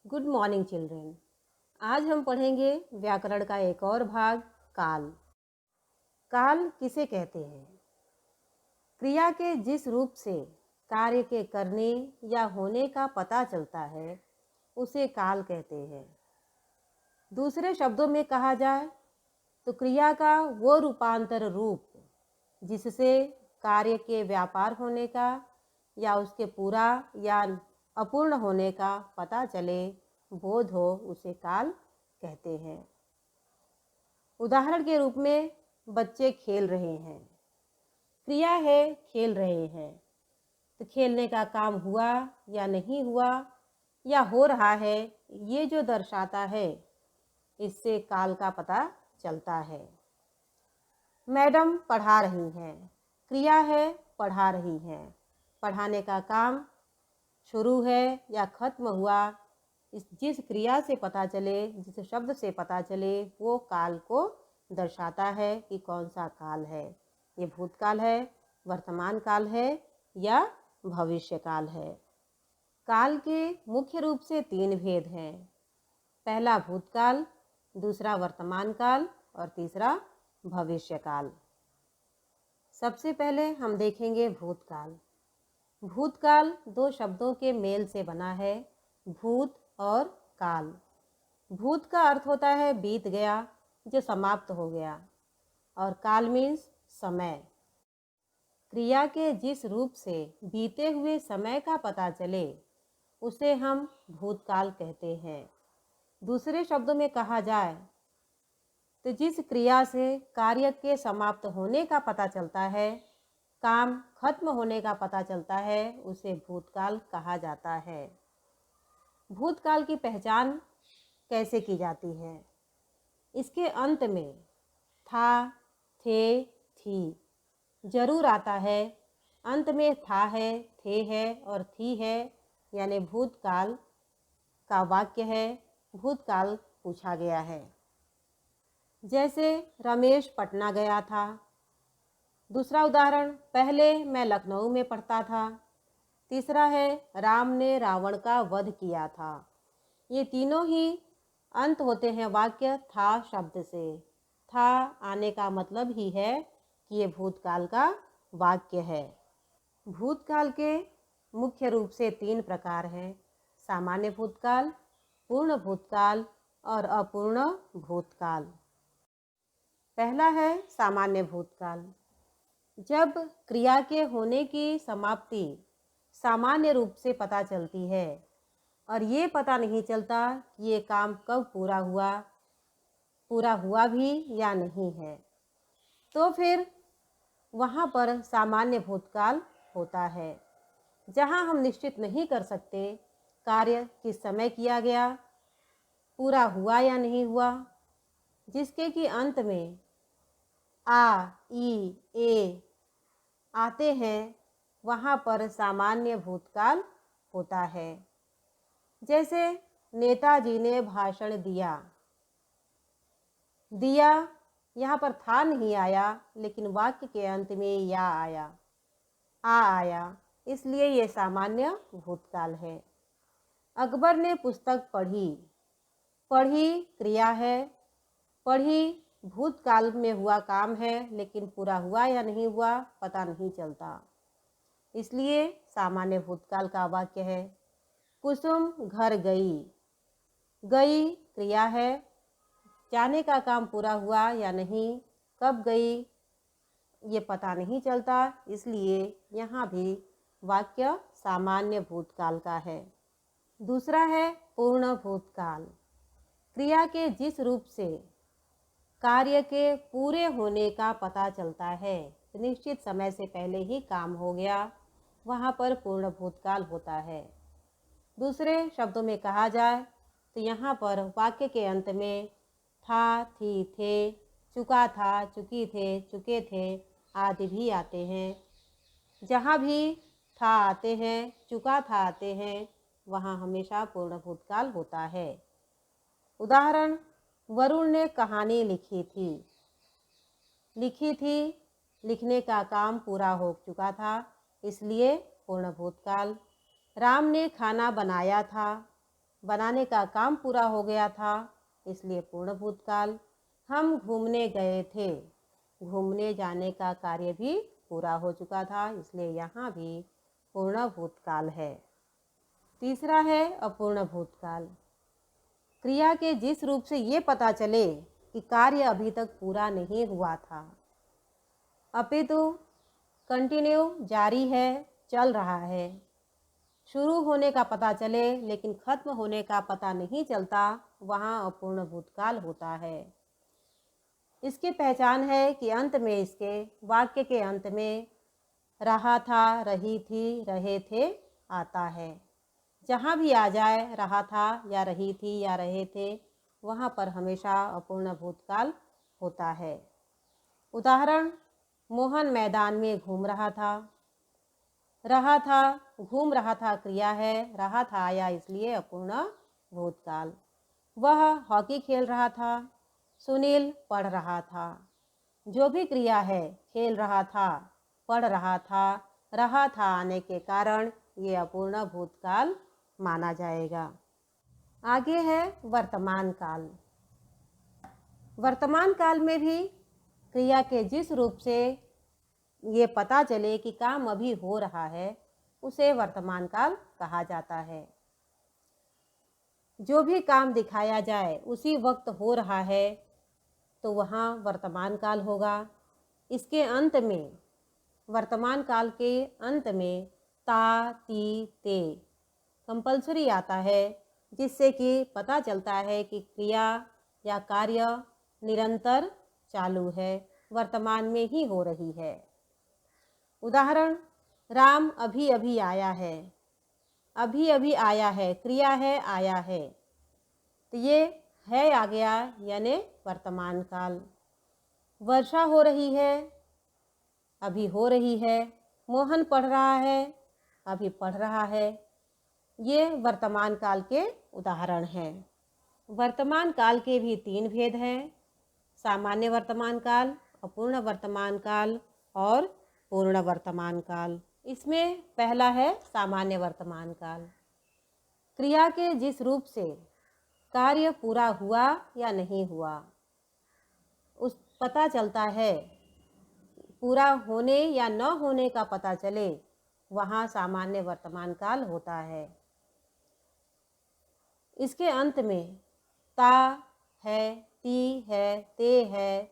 Good morning children. आज हम पढ़ेंगे व्याकरण का एक और भाग, काल। काल किसे कहते हैं? क्रिया के जिस रूप से कार्य के करने या होने का पता चलता है उसे काल कहते हैं। दूसरे शब्दों में कहा जाए तो क्रिया का वो रूपांतर रूप जिससे कार्य के व्यापार होने का या उसके पूरा या अपूर्ण होने का पता चले, बोध हो, उसे काल कहते हैं। उदाहरण के रूप में बच्चे खेल रहे हैं। क्रिया है खेल रहे हैं, तो खेलने का काम हुआ या नहीं हुआ या हो रहा है, ये जो दर्शाता है, इससे काल का पता चलता है। मैडम पढ़ा रही हैं। क्रिया है पढ़ा रही हैं। पढ़ाने का काम शुरू है या खत्म हुआ, जिस क्रिया से पता चले, जिस शब्द से पता चले, वो काल को दर्शाता है कि कौन सा काल है। ये भूतकाल है, वर्तमान काल है या भविष्य काल है। काल के मुख्य रूप से 3 भेद हैं। पहला भूतकाल, दूसरा वर्तमान काल और तीसरा भविष्य काल। सबसे पहले हम देखेंगे भूतकाल। भूतकाल 2 शब्दों के मेल से बना है, भूत और काल। भूत का अर्थ होता है बीत गया, जो समाप्त हो गया, और काल मीन्स समय। क्रिया के जिस रूप से बीते हुए समय का पता चले उसे हम भूतकाल कहते हैं। दूसरे शब्दों में कहा जाए तो जिस क्रिया से कार्य के समाप्त होने का पता चलता है, काम खत्म होने का पता चलता है, उसे भूतकाल कहा जाता है। भूतकाल की पहचान कैसे की जाती है? इसके अंत में था, थे, थी जरूर आता है। अंत में था है, थे है और थी है, यानी भूतकाल का वाक्य है, भूतकाल पूछा गया है। जैसे रमेश पटना गया था। दूसरा उदाहरण, पहले मैं लखनऊ में पढ़ता था। तीसरा है, राम ने रावण का वध किया था। ये तीनों ही अंत होते हैं वाक्य था शब्द से। था आने का मतलब ही है कि ये भूतकाल का वाक्य है। भूतकाल के मुख्य रूप से 3 प्रकार हैं, सामान्य भूतकाल, पूर्ण भूतकाल और अपूर्ण भूतकाल। पहला है सामान्य भूतकाल। जब क्रिया के होने की समाप्ति सामान्य रूप से पता चलती है और ये पता नहीं चलता कि ये काम कब पूरा हुआ भी या नहीं है, तो फिर वहाँ पर सामान्य भूतकाल होता है, जहाँ हम निश्चित नहीं कर सकते कार्य किस समय किया गया, पूरा हुआ या नहीं हुआ, जिसके कि अंत में आ, ई, ए आते हैं, वहाँ पर सामान्य भूतकाल होता है। जैसे नेताजी ने भाषण दिया। दिया यहाँ पर था नहीं आया, लेकिन वाक्य के अंत में या आया, आ आया, इसलिए ये सामान्य भूतकाल है। अकबर ने पुस्तक पढ़ी। पढ़ी क्रिया है, पढ़ी भूतकाल में हुआ काम है, लेकिन पूरा हुआ या नहीं हुआ पता नहीं चलता, इसलिए सामान्य भूतकाल का वाक्य है। कुसुम घर गई। गई क्रिया है, जाने का काम पूरा हुआ या नहीं, कब गई ये पता नहीं चलता, इसलिए यहाँ भी वाक्य सामान्य भूतकाल का है। दूसरा है पूर्ण भूतकाल। क्रिया के जिस रूप से कार्य के पूरे होने का पता चलता है, निश्चित समय से पहले ही काम हो गया, वहाँ पर पूर्ण भूतकाल होता है। दूसरे शब्दों में कहा जाए तो यहाँ पर वाक्य के अंत में था, थी, थे, चुका था, चुकी थे, चुके थे आदि भी आते हैं। जहाँ भी था आते हैं, चुका था आते हैं, वहाँ हमेशा पूर्ण भूतकाल होता है। उदाहरण, वरुण ने कहानी लिखी थी। लिखी थी, लिखने का काम पूरा हो चुका था, इसलिए पूर्ण भूतकाल। राम ने खाना बनाया था। बनाने का काम पूरा हो गया था, इसलिए पूर्ण भूतकाल। हम घूमने गए थे, घूमने जाने का कार्य भी पूरा हो चुका था, इसलिए यहाँ भी पूर्ण भूतकाल है। तीसरा है अपूर्ण भूतकाल। क्रिया के जिस रूप से ये पता चले कि कार्य अभी तक पूरा नहीं हुआ था, अपितु कंटिन्यू जारी है, चल रहा है। शुरू होने का पता चले लेकिन खत्म होने का पता नहीं चलता, वहाँ अपूर्ण भूतकाल होता है। इसकी पहचान है कि अंत में, इसके वाक्य के अंत में रहा था, रही थी, रहे थे आता है। जहाँ भी आ जाए रहा था या रही थी या रहे थे, वहाँ पर हमेशा अपूर्ण भूतकाल होता है। उदाहरण, मोहन मैदान में घूम रहा था। रहा था, घूम रहा था क्रिया है, रहा था आया इसलिए अपूर्ण भूतकाल। वह हॉकी खेल रहा था। सुनील पढ़ रहा था। जो भी क्रिया है, खेल रहा था, पढ़ रहा था, रहा था आने के कारण ये अपूर्ण भूतकाल माना जाएगा। आगे है वर्तमान काल। वर्तमान काल में भी क्रिया के जिस रूप से ये पता चले कि काम अभी हो रहा है, उसे वर्तमान काल कहा जाता है। जो भी काम दिखाया जाए उसी वक्त हो रहा है तो वहाँ वर्तमान काल होगा। इसके अंत में, वर्तमान काल के अंत में ता, ती, ते कंपल्सरी आता है, जिससे कि पता चलता है कि क्रिया या कार्य निरंतर चालू है, वर्तमान में ही हो रही है। उदाहरण, राम अभी अभी आया है। अभी अभी आया है, क्रिया है, आया है, तो ये है आ गया यानी वर्तमान काल। वर्षा हो रही है, अभी हो रही है। मोहन पढ़ रहा है, अभी पढ़ रहा है। ये वर्तमान काल के उदाहरण हैं। वर्तमान काल के भी 3 भेद हैं: सामान्य वर्तमान काल, अपूर्ण वर्तमान काल और पूर्ण वर्तमान काल। इसमें पहला है सामान्य वर्तमान काल। क्रिया के जिस रूप से कार्य पूरा हुआ या नहीं हुआ, उस पता चलता है, पूरा होने या न होने का पता चले, वहाँ सामान्य वर्तमान काल होता है। इसके अंत में ता है, ती है, ते है,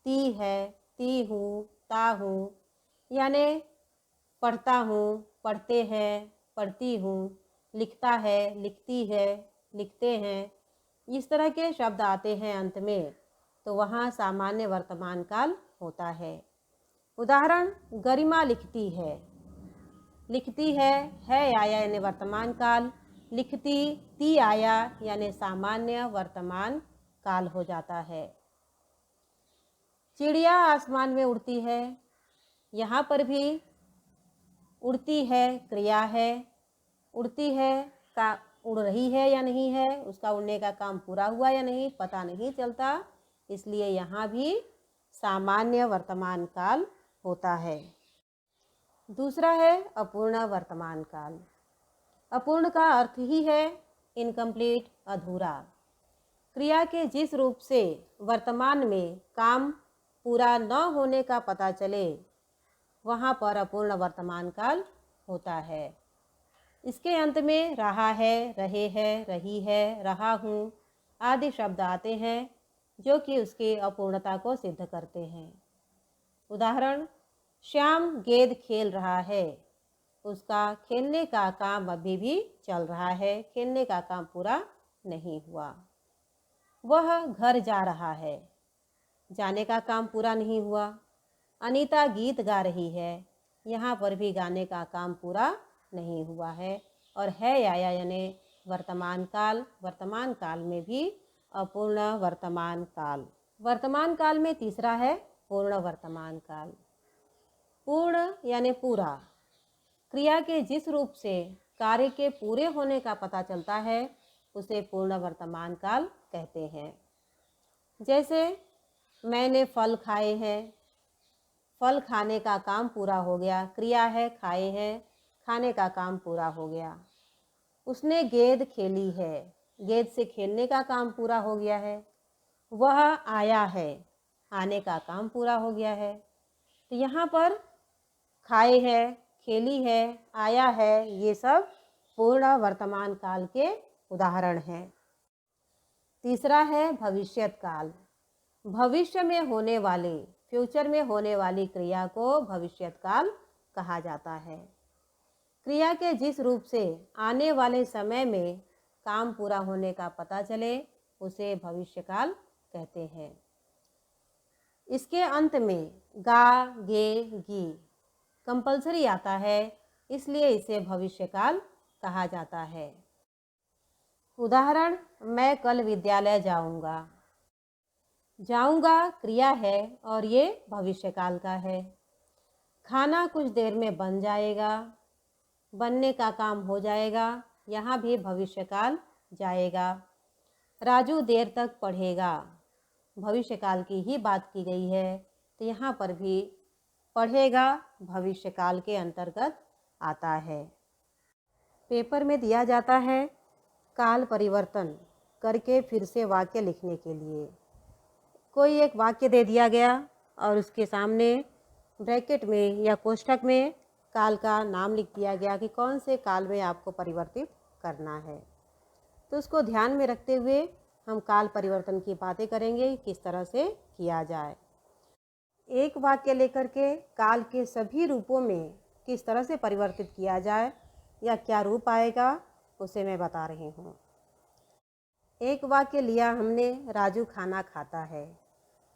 ती है, ती हूँ, ता हूँ, यानी पढ़ता हूँ, पढ़ते हैं, पढ़ती हूँ, लिखता है, लिखती है, लिखते हैं। इस तरह के शब्द आते हैं अंत में, तो वहाँ सामान्य वर्तमान काल होता है। उदाहरण, गरिमा लिखती है। लिखती है आया यानी वर्तमान काल। लिखती, ती आया यानी सामान्य वर्तमान काल हो जाता है। चिड़िया आसमान में उड़ती है। यहाँ पर भी उड़ती है क्रिया है, उड़ती है का उड़ रही है या नहीं है, उसका उड़ने का काम पूरा हुआ या नहीं पता नहीं चलता, इसलिए यहाँ भी सामान्य वर्तमान काल होता है। दूसरा है अपूर्ण वर्तमान काल। अपूर्ण का अर्थ ही है इनकम्प्लीट, अधूरा। क्रिया के जिस रूप से वर्तमान में काम पूरा न होने का पता चले, वहाँ पर अपूर्ण वर्तमान काल होता है। इसके अंत में रहा है, रहे हैं, रही है, रहा हूँ आदि शब्द आते हैं, जो कि उसकी अपूर्णता को सिद्ध करते हैं। उदाहरण, श्याम गेंद खेल रहा है। उसका खेलने का काम अभी भी चल रहा है, खेलने का काम पूरा नहीं हुआ। वह घर जा रहा है, जाने का काम पूरा नहीं हुआ। अनीता गीत गा रही है, यहाँ पर भी गाने का काम पूरा नहीं हुआ है। और है आया यानी वर्तमान काल। वर्तमान काल में भी अपूर्ण वर्तमान काल। वर्तमान काल में तीसरा है पूर्ण वर्तमान काल। पूर्ण यानी पूरा। क्रिया के जिस रूप से कार्य के पूरे होने का पता चलता है, उसे पूर्ण वर्तमान काल कहते हैं। जैसे मैंने फल खाए हैं, फल खाने का काम पूरा हो गया, क्रिया है, खाए हैं, खाने का काम पूरा हो गया। उसने गेंद खेली है, गेंद से खेलने का काम पूरा हो गया है। वह आया है, आने का काम पूरा हो गया है। तो यहाँ पर खाए है, खेली है, आया है, ये सब पूर्ण वर्तमान काल के उदाहरण हैं। तीसरा है भविष्यत काल। भविष्य में होने वाले, फ्यूचर में होने वाली क्रिया को भविष्यत काल कहा जाता है। क्रिया के जिस रूप से आने वाले समय में काम पूरा होने का पता चले उसे भविष्यकाल कहते हैं। इसके अंत में गा, गे, गी कंपलसरी आता है, इसलिए इसे भविष्यकाल कहा जाता है। उदाहरण, मैं कल विद्यालय जाऊंगा। जाऊंगा क्रिया है और ये भविष्यकाल का है। खाना कुछ देर में बन जाएगा, बनने का काम हो जाएगा, यहाँ भी भविष्यकाल जाएगा। राजू देर तक पढ़ेगा, भविष्यकाल की ही बात की गई है, तो यहाँ पर भी पढ़ेगा भविष्यकाल के अंतर्गत आता है। पेपर में दिया जाता है काल परिवर्तन करके फिर से वाक्य लिखने के लिए। कोई एक वाक्य दे दिया गया और उसके सामने ब्रैकेट में या कोष्ठक में काल का नाम लिख दिया गया कि कौन से काल में आपको परिवर्तित करना है। तो उसको ध्यान में रखते हुए हम काल परिवर्तन की बातें करेंगे, किस तरह से किया जाए। एक वाक्य लेकर के काल के सभी रूपों में किस तरह से परिवर्तित किया जाए या क्या रूप आएगा उसे मैं बता रही हूँ। एक वाक्य लिया हमने, राजू खाना खाता है।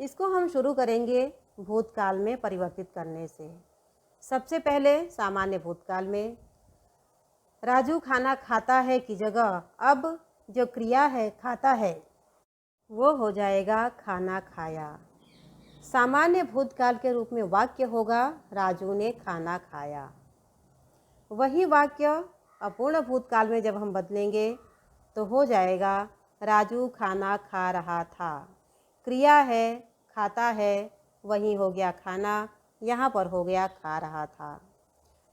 इसको हम शुरू करेंगे भूतकाल में परिवर्तित करने से। सबसे पहले सामान्य भूतकाल में राजू खाना खाता है की जगह अब जो क्रिया है खाता है वो हो जाएगा खाना खाया। सामान्य भूतकाल के रूप में वाक्य होगा राजू ने खाना खाया। वही वाक्य अपूर्ण भूतकाल में जब हम बदलेंगे तो हो जाएगा राजू खाना खा रहा था। क्रिया है खाता है, वही हो गया खाना, यहाँ पर हो गया खा रहा था।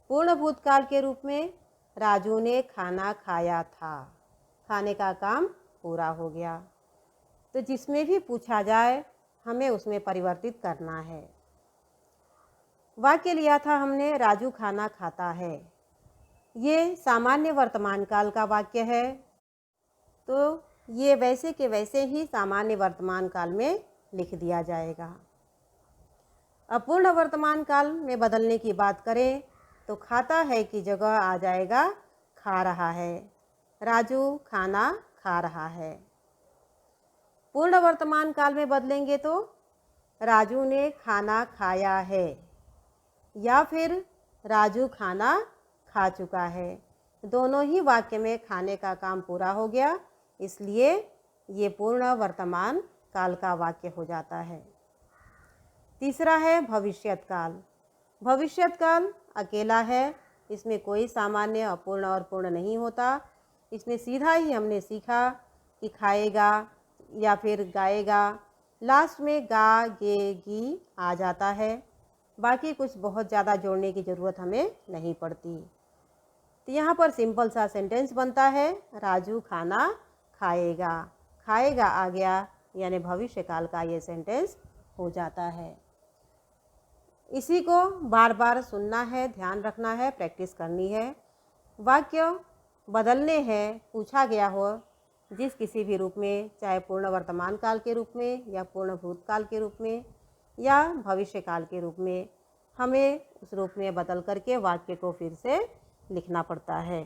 पूर्ण भूतकाल के रूप में राजू ने खाना खाया था, खाने का काम पूरा हो गया। तो जिसमें भी पूछा जाए हमें उसमें परिवर्तित करना है। वाक्य लिया था हमने, राजू खाना खाता है। ये सामान्य वर्तमान काल का वाक्य है, तो ये वैसे के वैसे ही सामान्य वर्तमान काल में लिख दिया जाएगा। अपूर्ण वर्तमान काल में बदलने की बात करें तो खाता है की जगह आ जाएगा खा रहा है। राजू खाना खा रहा है। पूर्ण वर्तमान काल में बदलेंगे तो राजू ने खाना खाया है या फिर राजू खाना खा चुका है। दोनों ही वाक्य में खाने का काम पूरा हो गया, इसलिए ये पूर्ण वर्तमान काल का वाक्य हो जाता है। तीसरा है भविष्यत काल। भविष्यत काल अकेला है, इसमें कोई सामान्य अपूर्ण और पूर्ण नहीं होता। इसमें सीधा ही हमने सीखा कि खाएगा या फिर गाएगा, लास्ट में गा, गे, गी आ जाता है। बाकी कुछ बहुत ज़्यादा जोड़ने की ज़रूरत हमें नहीं पड़ती। तो यहाँ पर सिंपल सा सेंटेंस बनता है, राजू खाना खाएगा। खाएगा आ गया, यानी भविष्यकाल का ये सेंटेंस हो जाता है। इसी को बार बार सुनना है, ध्यान रखना है, प्रैक्टिस करनी है। वाक्य बदलने हैं, पूछा गया हो जिस किसी भी रूप में, चाहे पूर्ण वर्तमान काल के रूप में या पूर्ण भूतकाल के रूप में या भविष्यकाल के रूप में, हमें उस रूप में बदल करके वाक्य को फिर से लिखना पड़ता है।